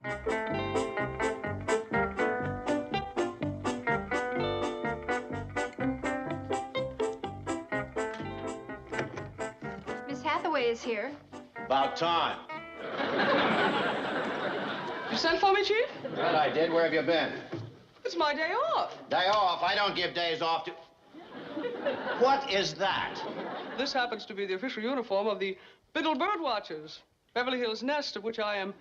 Miss Hathaway is here. About time. You sent for me, Chief? That I did. Where have you been? It's my day off. Day off? I don't give days off to... What is that? This happens to be the official uniform of the Biddle Bird Watchers, Beverly Hills Nest, of which I am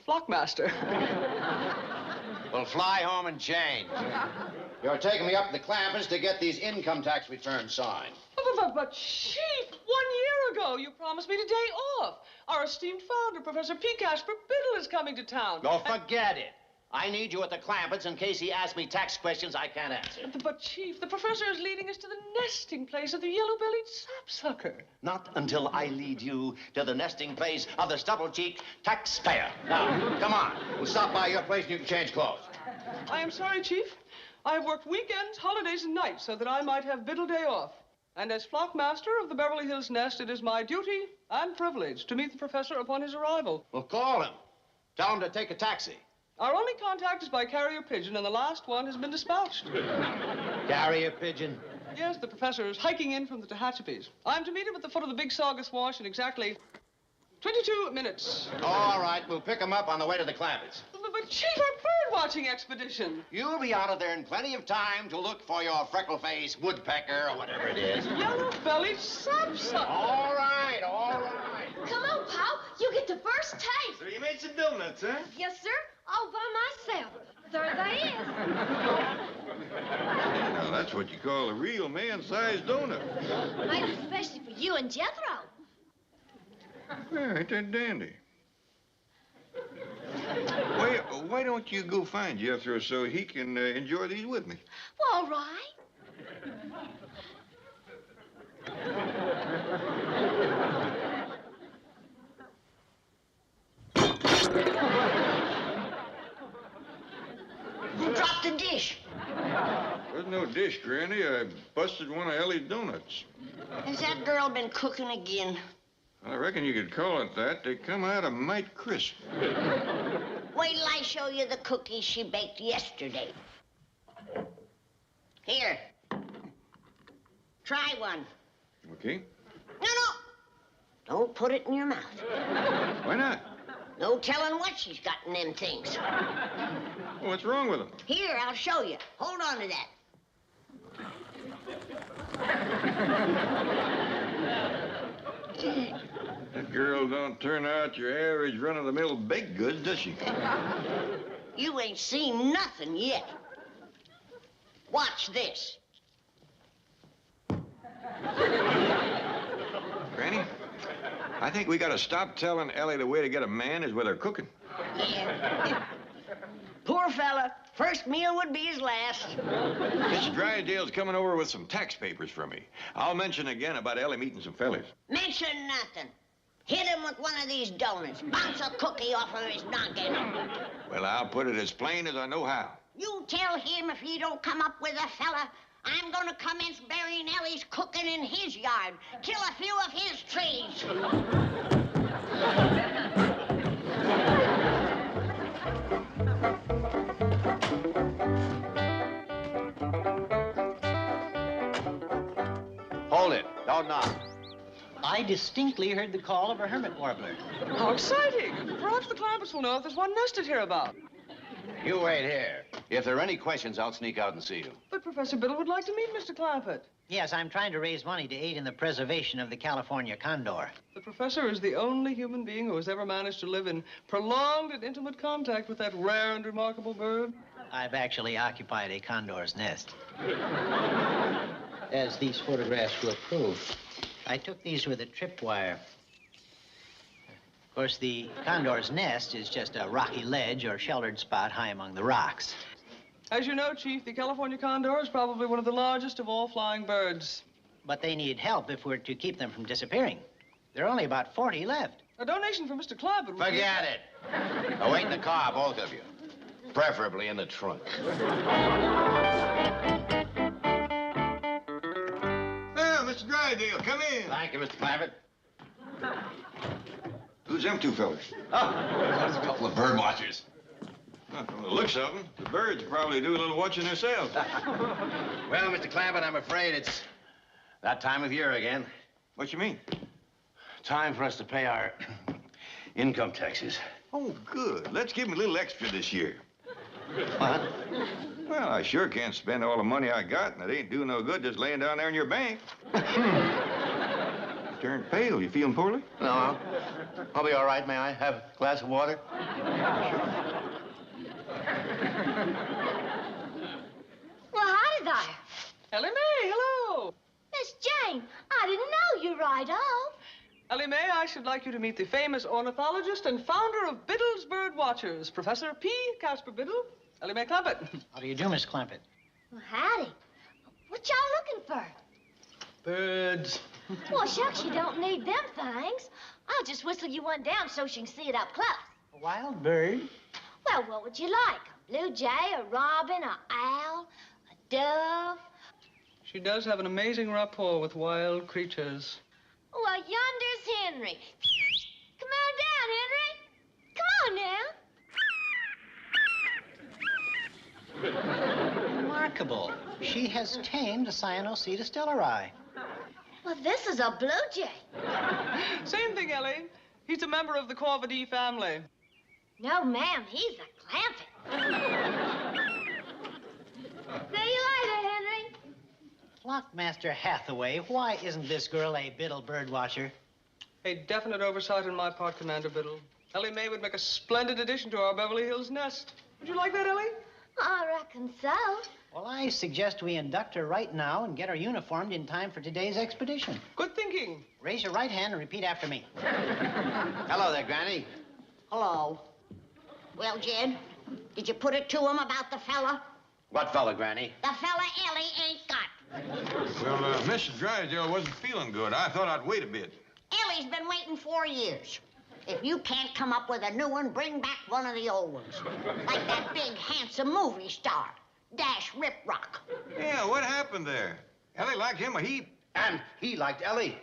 flockmaster. Well, fly home and change. You're taking me up to the Clampets to get these income tax returns signed. But, Chief, 1 year ago, you promised me a day off. Our esteemed founder, Professor P. Casper Biddle, is coming to town. Oh, forget it. I need you at the Clampets in case he asks me tax questions I can't answer. But, Chief, the professor is leading us to the nesting place of the yellow-bellied sapsucker. Not until I lead you to the nesting place of the stubble-cheeked taxpayer. Now, come on. We'll stop by your place and you can change clothes. I am sorry, Chief. I have worked weekends, holidays, and nights so that I might have Biddle Day off. And as flockmaster of the Beverly Hills Nest, it is my duty and privilege to meet the professor upon his arrival. Well, call him. Tell him to take a taxi. Our only contact is by carrier pigeon, and the last one has been dispatched. Carrier pigeon? Yes, the professor is hiking in from the Tehachapis. I'm to meet him at the foot of the Big Saugus Wash in exactly 22 minutes. All right, we'll pick him up on the way to the Clampets. But Chief, our bird-watching expedition. You'll be out of there in plenty of time to look for your freckle-faced woodpecker or whatever it is. Yellow-bellied sapsucker. All right, all right. Come on, Pop. You get the first taste. So you made some donuts, huh? Yes, sir. All by myself. There they is. Now, that's what you call a real man-sized donut. Made especially for you and Jethro. Yeah, ain't that dandy? Why don't you go find Jethro so he can enjoy these with me? Well, all right. Who dropped the dish? There's no dish, Granny. I busted one of Ellie's donuts. Has that girl been cooking again? I reckon you could call it that. They come out a mite crisp. Wait till I show you the cookies she baked yesterday. Here. Try one. Okay. No. Don't put it in your mouth. Why not? No telling what she's got in them things. Well, what's wrong with them? Here, I'll show you. Hold on to that. That girl don't turn out your average run-of-the-mill baked goods, does she? You ain't seen nothing yet. Watch this. Granny, I think we gotta stop telling Ellie the way to get a man is with her cooking. Yeah. Poor fella. First meal would be his last. Mrs. Drysdale's coming over with some tax papers for me. I'll mention again about Ellie meeting some fellas. Mention nothing. Hit him with one of these donuts. Bounce a cookie off of his noggin. Well, I'll put it as plain as I know how. You tell him if he don't come up with a fella, I'm gonna commence burying Ellie's cooking in his yard. Kill a few of his trees. Hold it. Don't knock. I distinctly heard the call of a hermit warbler. How exciting. Perhaps the Clampets will know if there's one nested hereabout. You wait here. If there are any questions, I'll sneak out and see you. But Professor Biddle would like to meet Mr. Clampett. Yes, I'm trying to raise money to aid in the preservation of the California condor. The professor is the only human being who has ever managed to live in prolonged and intimate contact with that rare and remarkable bird. I've actually occupied a condor's nest. As these photographs will prove. I took these with a tripwire. Of course, the condor's nest is just a rocky ledge or sheltered spot high among the rocks. As you know, Chief, the California condor is probably one of the largest of all flying birds. But they need help if we're to keep them from disappearing. There are only about 40 left. A donation from Mr. Clampett would Forget it. Now, wait in the car, both of you. Preferably in the trunk. Well, Mr. Drysdale, come in. Thank you, Mr. Clampett. Who's them two fellas? Oh, there's a couple of bird watchers. Well, from the looks of them, the birds probably do a little watching themselves. Well, Mr. Clampett, I'm afraid it's that time of year again. What you mean? Time for us to pay our income taxes. Oh, good. Let's give them a little extra this year. What? Well, I sure can't spend all the money I got, and it ain't doing no good just laying down there in your bank. You turned pale. You feeling poorly? No, I'll be all right. May I have a glass of water? Well, howdy there. Ellie Mae, hello. Miss Jane, I didn't know you right off. Ellie Mae, I should like you to meet the famous ornithologist and founder of Biddle's Bird Watchers, Professor P. Casper Biddle. Ellie Mae Clampett. How do you do, Miss Clampett? Well, howdy. What y'all looking for? Birds. Well, shucks, you don't need them things. I'll just whistle you one down so she can see it up close. A wild bird? Well, what would you like? A blue jay, a robin, a owl, a dove? She does have an amazing rapport with wild creatures. Well, yonder's Henry. Come on down, Henry. Come on now. Remarkable. She has tamed a Cyanoceta stellari. Well, this is a blue jay. Same thing, Ellie. He's a member of the Corvidae family. No, ma'am, he's a Clampett. See you later, Henry. Flockmaster Hathaway, why isn't this girl a Biddle bird watcher? A definite oversight on my part, Commander Biddle. Ellie Mae would make a splendid addition to our Beverly Hills nest. Would you like that, Ellie? I reckon so. Well, I suggest we induct her right now and get her uniformed in time for today's expedition. Good thinking. Raise your right hand and repeat after me. Hello there, Granny. Hello. Well, Jed, did you put it to him about the fella? What fella, Granny? The fella Ellie ain't got. Well, Mrs. Drysdale wasn't feeling good. I thought I'd wait a bit. Ellie's been waiting 4 years. If you can't come up with a new one, bring back one of the old ones. Like that big, handsome movie star, Dash Riprock. Yeah, what happened there? Ellie liked him a heap. And he liked Ellie.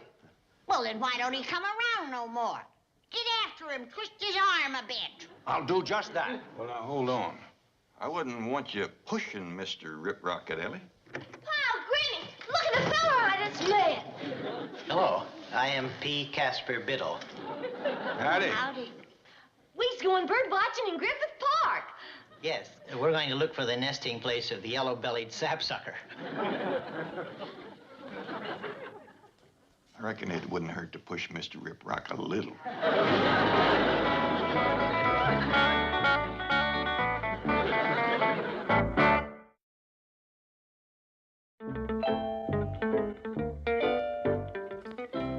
Well, then why don't he come around no more? Get after him, twist his arm a bit. I'll do just that. Well, now, hold on. I wouldn't want you pushing Mr. Riprock at Ellie. Wow, Granny, look at the fella I just met. Hello, I am P. Casper Biddle. Howdy. Howdy. We's going bird watching in Griffith Park. Yes, we're going to look for the nesting place of the yellow-bellied sapsucker. I reckon it wouldn't hurt to push Mr. Riprock a little.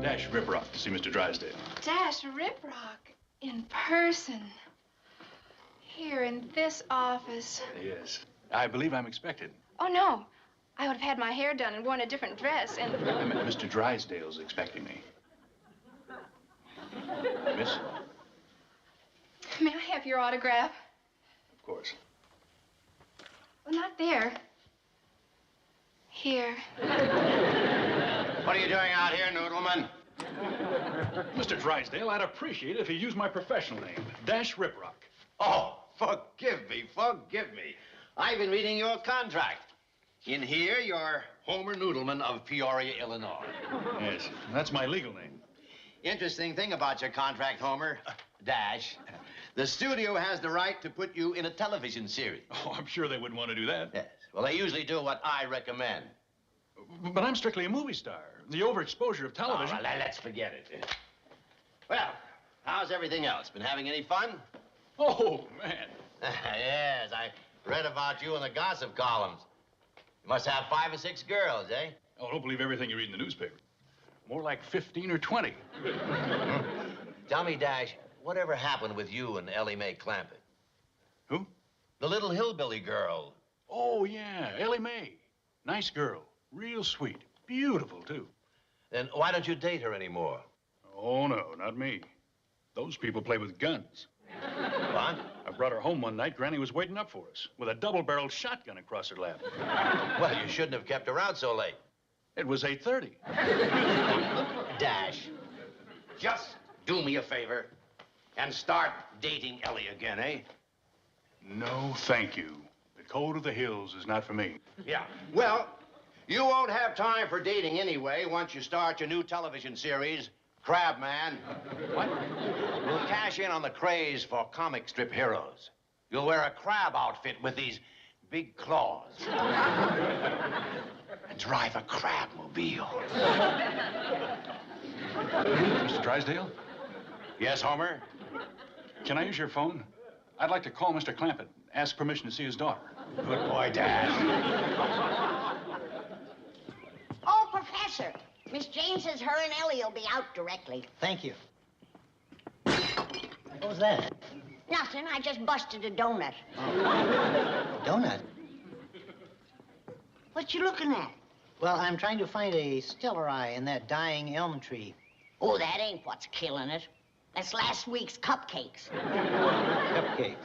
Dash Riprock to see Mr. Drysdale. Dash Riprock in person. Here in this office. Yes. I believe I'm expected. Oh, no. I would have had my hair done and worn a different dress and... I meant Mr. Drysdale's expecting me. Miss? May I have your autograph? Of course. Well, not there. Here. What are you doing out here, Noodleman? Mr. Drysdale, I'd appreciate it if you used my professional name, Dash Riprock. Oh, forgive me, forgive me. I've been reading your contract. In here, you're Homer Noodleman of Peoria, Illinois. Yes, that's my legal name. Interesting thing about your contract, Homer, Dash. The studio has the right to put you in a television series. Oh, I'm sure they wouldn't want to do that. Yes. Well, they usually do what I recommend. But I'm strictly a movie star. The overexposure of television... All right, let's forget it. Well, how's everything else? Been having any fun? Oh, man. Yes, I read about you in the gossip columns. You must have 5 or 6 girls, eh? Oh, don't believe everything you read in the newspaper. More like 15 or 20. Tell me, Dash, whatever happened with you and Ellie Mae Clampett? Who? The little hillbilly girl. Oh, yeah, Ellie Mae. Nice girl. Real sweet. Beautiful, too. Then why don't you date her anymore? Oh, no, not me. Those people play with guns. What? I brought her home one night. Granny was waiting up for us with a double-barreled shotgun across her lap. Well, you shouldn't have kept her out so late. It was 8:30. Dash, just do me a favor. and start dating Ellie again, eh? No, thank you. The cold of the hills is not for me. Yeah. Well, you won't have time for dating anyway once you start your new television series, Crabman. What? We'll cash in on the craze for comic strip heroes. You'll wear a crab outfit with these big claws. And drive a crabmobile. Mr. Drysdale, Yes, Homer? can I use your phone? I'd like to call Mr. Clampett, ask permission to see his daughter. Good boy, Dad. Oh, Professor, Miss Jane says her and Ellie will be out directly. Thank you. What was that? Nothing, I just busted a donut. Donut? What you looking at? Well, I'm trying to find a stellar eye in that dying elm tree. Oh, that ain't what's killing it. That's last week's cupcakes. Cupcakes.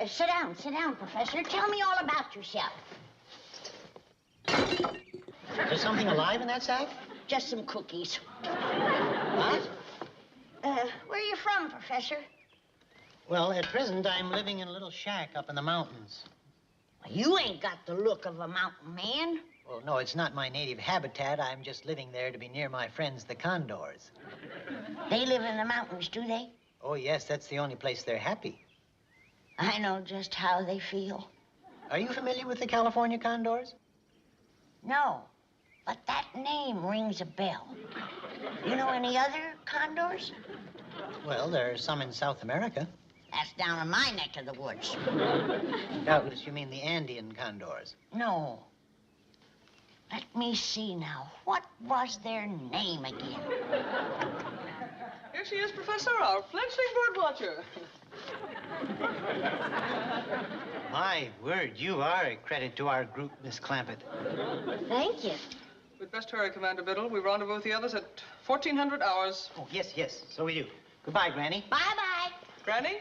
Sit down, Professor. Tell me all about yourself. There's something alive in that sack? Just some cookies. What? Where are you from, Professor? Well, at present, I'm living in a little shack up in the mountains. You ain't got the look of a mountain man. Well, no, it's not my native habitat. I'm just living there to be near my friends, the condors. They live in the mountains, do they? Oh, yes, that's the only place they're happy. I know just how they feel. Are you familiar with the California condors? No, but that name rings a bell. You know any other condors? Well, there are some in South America. That's down in my neck of the woods. Doubtless you mean the Andean condors. No. Let me see now. What was their name again? Here she is, Professor, our fledgling bird watcher. My word, you are a credit to our group, Miss Clampett. Thank you. We'd best hurry, Commander Biddle. We rendezvous with the others at 1400 hours. Oh, yes, so we do. Goodbye, Granny. Bye-bye. Granny?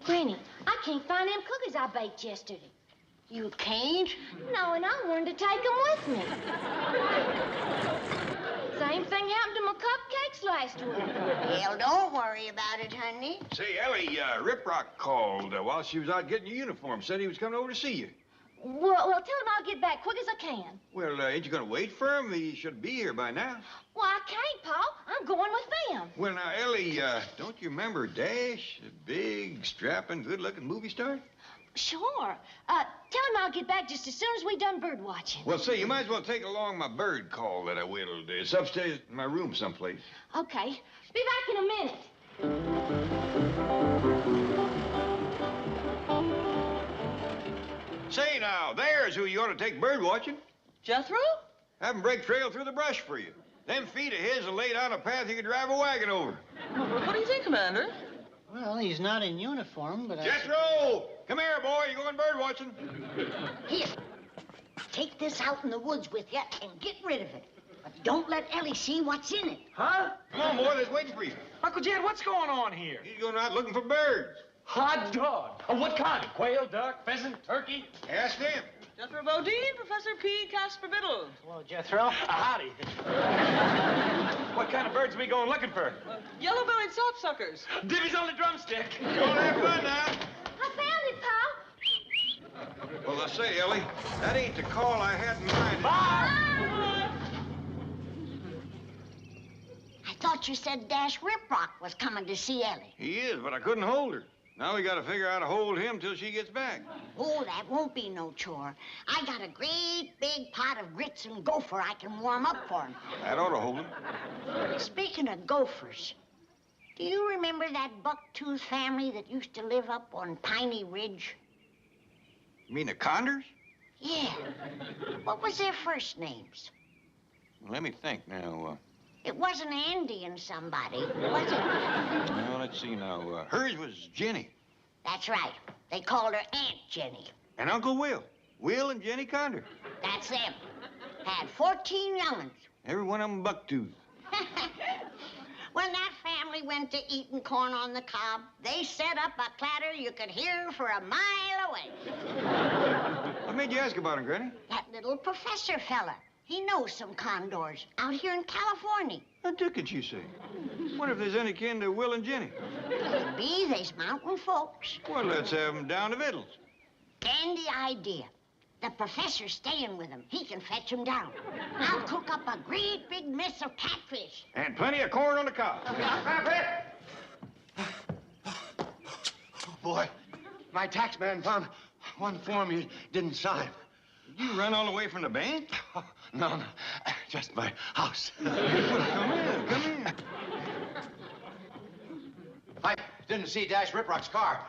Granny, I can't find them cookies I baked yesterday. You can't? No, and I wanted to take them with me. Same thing happened to my cupcakes last week. Well, don't worry about it, honey. Say, Ellie, Rip Rock called while she was out getting your uniform. Said he was coming over to see you. Well, tell him I'll get back quick as I can. Well, ain't you gonna wait for him? He should be here by now. Well, I can't, Pa. I'm going with them. Well, now, Ellie, don't you remember Dash, the big, strapping, good-looking movie star? Sure. Tell him I'll get back just as soon as we done bird watching. Well, say, you might as well take along my bird call that I whittled. It's upstairs in my room someplace. Okay. Be back in a minute. Say, now, there's who you ought to take bird watching. Jethro? Have him break trail through the brush for you. Them feet of his will lay down a path you could drive a wagon over. What do you think, Commander? Well, he's not in uniform, but Jethro! Come here, boy. You going bird watching? Here. Take this out in the woods with you and get rid of it. But don't let Ellie see what's in it. Huh? Come on, boy. They're waiting for you. Uncle Jed, what's going on here? He's going out looking for birds. Hot dog. What kind? Quail, duck, pheasant, turkey? Ask them. Jethro Bodine, Professor P. Casper Biddle. hello, Jethro. Howdy. What kind of birds are we going looking for? Yellow-bellied sapsuckers. Divvy's on the drumstick. Don't have fun now. I found it, Pa. Well, I say, Ellie, that ain't the call I had in mind. I thought you said Dash Riprock was coming to see Ellie. He is, but I couldn't hold her. Now we got to figure out how to hold him till she gets back. Oh, that won't be no chore. I got a great big pot of grits and gopher I can warm up for him. That ought to hold him. Speaking of gophers, do you remember that bucktooth family that used to live up on Piney Ridge? You mean the Condors? Yeah. What was their first names? Let me think now. It wasn't Andy and somebody, was it? Well, let's see now. Hers was Jenny. That's right. They called her Aunt Jenny. And Uncle Will. Will and Jenny Condor. That's them. Had 14 young'uns. Every one of them bucktooth. When that family went to eating corn on the cob, they set up a clatter you could hear for a mile away. What made you ask about him, Granny? That little professor fella. He knows some condors out here in California. A ticket, you say? Wonder if there's any kin to Will and Jenny. Could be there's mountain folks. Well, let's have them down to Vittles. Dandy idea. The professor's staying with him. He can fetch him down. I'll cook up a great big mess of catfish. And plenty of corn on the cob. Boy, my tax man found one form you didn't sign. You run all the way from the bank? No, just my house. Come in. I didn't see Dash Riprock's car.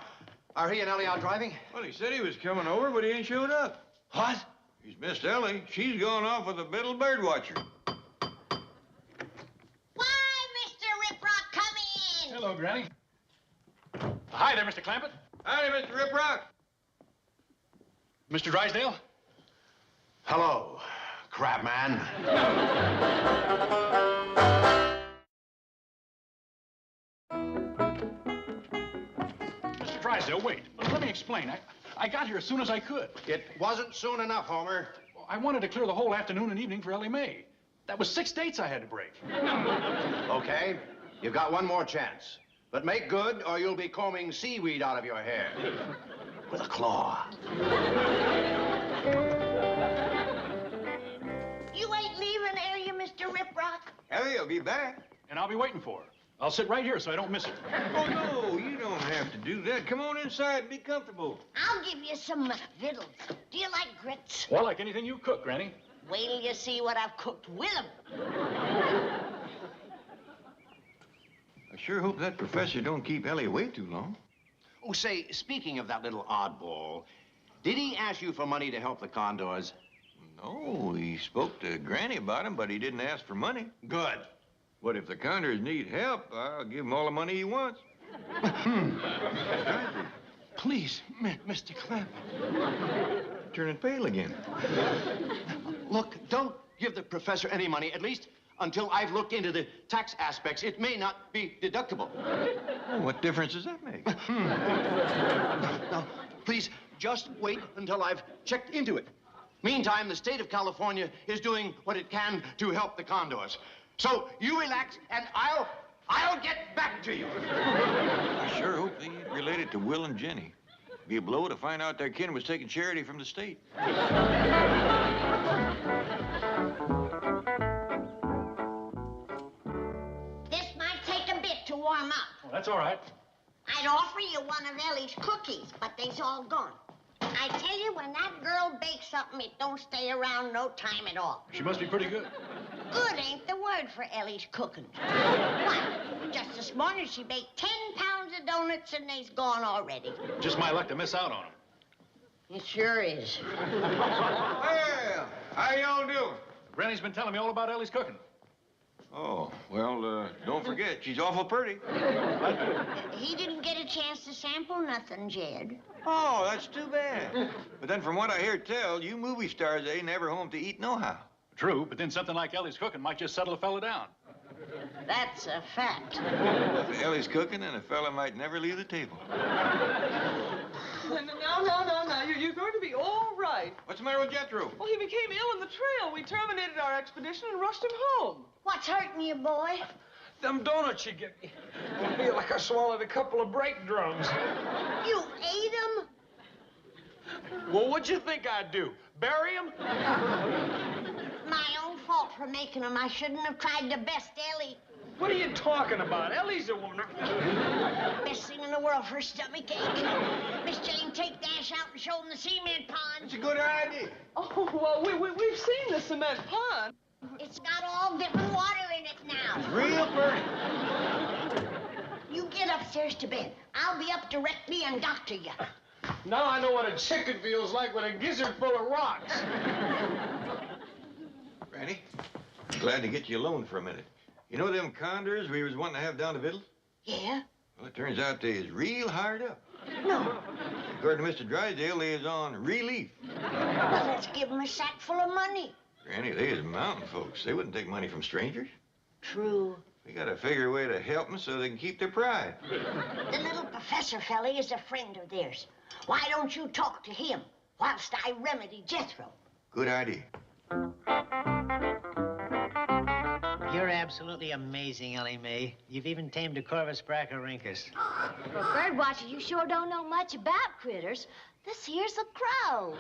Are he and Ellie out driving? Well, he said he was coming over, but he ain't showed up. What? He's missed Ellie. She's gone off with a Biddle bird watcher. Why, Mr. Riprock, come in. Hello, Granny. Hi there, Mr. Clampett. Howdy, Mr. Riprock. Mr. Drysdale? Hello, Crabman. Mr. Drysdale, wait. Let me explain. I got here as soon as I could. It wasn't soon enough, Homer. I wanted to clear the whole afternoon and evening for Ellie Mae. That was 6 dates I had to break. Okay, you've got one more chance. But make good, or you'll be combing seaweed out of your hair. With a claw. You ain't leaving, are you, Mr. Riprock? Ellie will be back. And I'll be waiting for her. I'll sit right here so I don't miss her. Oh, no, you don't have to do that. Come on inside and be comfortable. I'll give you some victuals. Do you like grits? Well, like anything you cook, Granny. Wait till you see what I've cooked with 'em. I sure hope that professor don't keep Ellie away too long. Oh, say, speaking of that little oddball, did he ask you for money to help the Condors? No, he spoke to Granny about him, but he didn't ask for money. Good. But if the Condors need help, I'll give him all the money he wants. Please, Mr. Clamp. Turning pale again. Look, don't give the professor any money, at least until I've looked into the tax aspects. It may not be deductible. Oh, what difference does that make? Now, please, just wait until I've checked into it. Meantime, the state of California is doing what it can to help the Condors. So you relax, and I'll get back to you. I sure hope they ain't related to Will and Jenny. Be a blow to find out their kin was taking charity from the state. This might take a bit to warm up. Well, that's all right. I'd offer you one of Ellie's cookies, but they's all gone. I tell you, when that girl bakes something, it don't stay around no time at all. She must be pretty good. Good ain't the word for Ellie's cooking. Why, just this morning she baked 10 pounds of donuts and they's gone already. Just my luck to miss out on them. It sure is. Well, how y'all doing? Granny's been telling me all about Ellie's cooking. Oh, well, don't forget, she's awful pretty. He didn't get a chance to sample nothing, Jed. Oh, that's too bad. But then from what I hear tell, you movie stars ain't never home to eat nohow. True, but then something like Ellie's cooking might just settle a fella down. That's a fact. Ellie's cooking and a fella might never leave the table. No. You're going to be all right. What's the matter with Jethro? Well, he became ill on the trail. We terminated our expedition and rushed him home. What's hurting you, boy? Them donuts you get me. I feel like I swallowed a couple of brake drums. You ate 'em? Well, what'd you think I'd do? Bury 'em? My own fault for making 'em. I shouldn't have tried to best Ellie. What are you talking about? Ellie's a woman. Best thing in the world for a stomach ache. Miss Jane, take Dash out and show him the cement pond. It's a good idea. Oh, well, we've seen the cement pond. It's got all different water in it now. Real pretty. You get upstairs to bed. I'll be up directly and doctor you. Now I know what a chicken feels like with a gizzard full of rocks. Granny, glad to get you alone for a minute. You know them condors we was wanting to have down to Vittles? Yeah? Well, it turns out they is real hard up. No. According to Mr. Drysdale, they is on relief. Well, let's give 'em a sack full of money. Granny, they is mountain folks. They wouldn't take money from strangers. True. We gotta figure a way to help them so they can keep their pride. The little professor fella is a friend of theirs. Why don't you talk to him whilst I remedy Jethro? Good idea. You're absolutely amazing, Ellie Mae. You've even tamed a Corvus brachyrhynchus. For a bird watcher, you sure don't know much about critters. This here's a crow.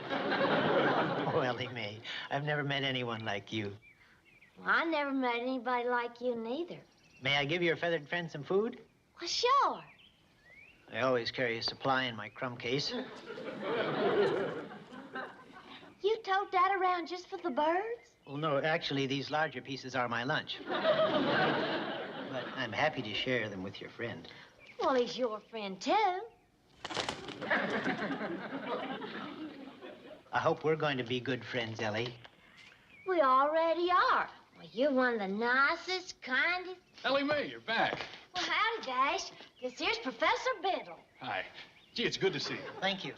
Oh, Ellie Mae, I've never met anyone like you. Well, I never met anybody like you neither. May I give your feathered friend some food? Well, sure. I always carry a supply in my crumb case. You tote that around just for the birds? Well, no, actually, these larger pieces are my lunch. But I'm happy to share them with your friend. Well, he's your friend, too. I hope we're going to be good friends, Ellie. We already are. Well, you're one of the nicest, kindest... Ellie Mae, you're back. Well, howdy, Dash. This here's Professor Biddle. Hi. Gee, it's good to see you. Thank you.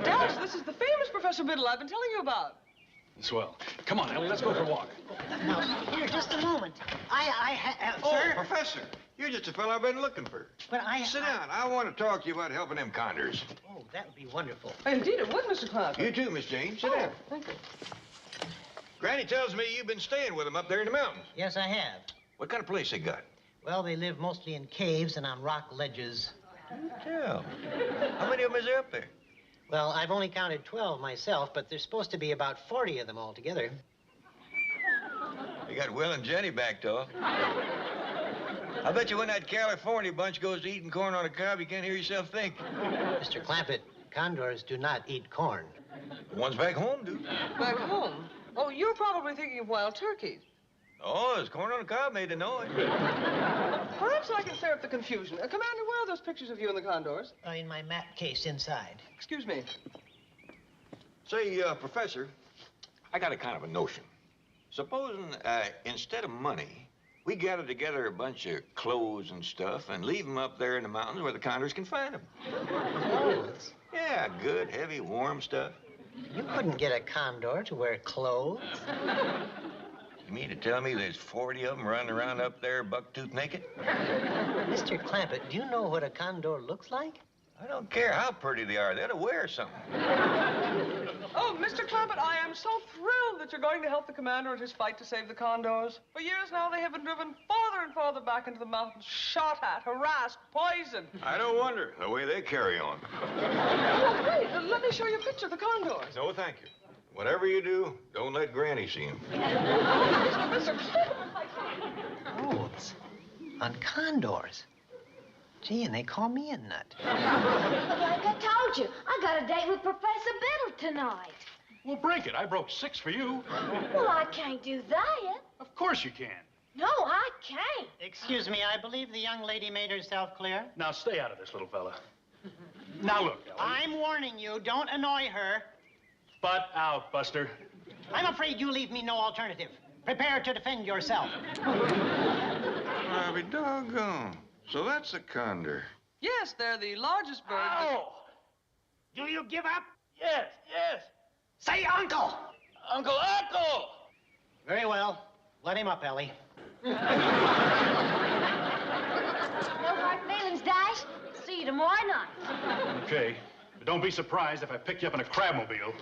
Dash, this is the famous Professor Biddle I've been telling you about. Swell. Come on, Ellie, let's go for a walk. Now, here, just a moment. Sir? Professor, you're just the fellow I've been looking for. But Sit down. I want to talk to you about helping them condors. Oh, that would be wonderful. Indeed, it would, Mr. Clark. You too, Miss Jane. Sit down. Thank you. Granny tells me you've been staying with them up there in the mountains. Yes, I have. What kind of place they got? Well, they live mostly in caves and on rock ledges. Tell. How many of them is there up there? Well, I've only counted 12 myself, but there's supposed to be about 40 of them altogether. You got Will and Jenny back, off. I bet you when that California bunch goes to eating corn on a cob, you can't hear yourself think. Mr. Clampett, condors do not eat corn. The ones back home do. Back home? Oh, you're probably thinking of wild turkeys. Oh, there's corn on a cob made the noise. Perhaps I can clear up the confusion. Commander, where are those pictures of you and the condors? In my map case inside. Excuse me. Say, Professor, I got a kind of a notion. Supposing, instead of money, we gather together a bunch of clothes and stuff and leave them up there in the mountains where the condors can find them. Clothes? Yeah, good, heavy, warm stuff. You couldn't get a condor to wear clothes. You mean to tell me there's 40 of them running around up there buck-tooth naked? Mr. Clampett, do you know what a condor looks like? I don't care how pretty they are. They ought to wear something. Oh, Mr. Clampett, I am so thrilled that you're going to help the commander in his fight to save the condors. For years now, they have been driven farther and farther back into the mountains, shot at, harassed, poisoned. I don't wonder, the way they carry on. Oh, great. Let me show you a picture of the condors. No, thank you. Whatever you do, don't let Granny see him. Mr. Clothes on condors. Gee, and they call me a nut. But like I told you, I got a date with Professor Biddle tonight. Well, break it. I broke 6 for you. Well, I can't do that. Of course you can. No, I can't. Excuse me, I believe the young lady made herself clear. Now, stay out of this, little fella. Now, look, Ellie. I'm warning you, don't annoy her. Butt out, Buster. I'm afraid you leave me no alternative. Prepare to defend yourself. I'll be doggone. So that's a condor. Yes, they're the largest birds. Ow! Do you give up? Yes, yes. Say uncle! Uncle! Very well. Let him up, Ellie. No hard feelings, Dash. See you tomorrow night. Okay. But don't be surprised if I pick you up in a crabmobile.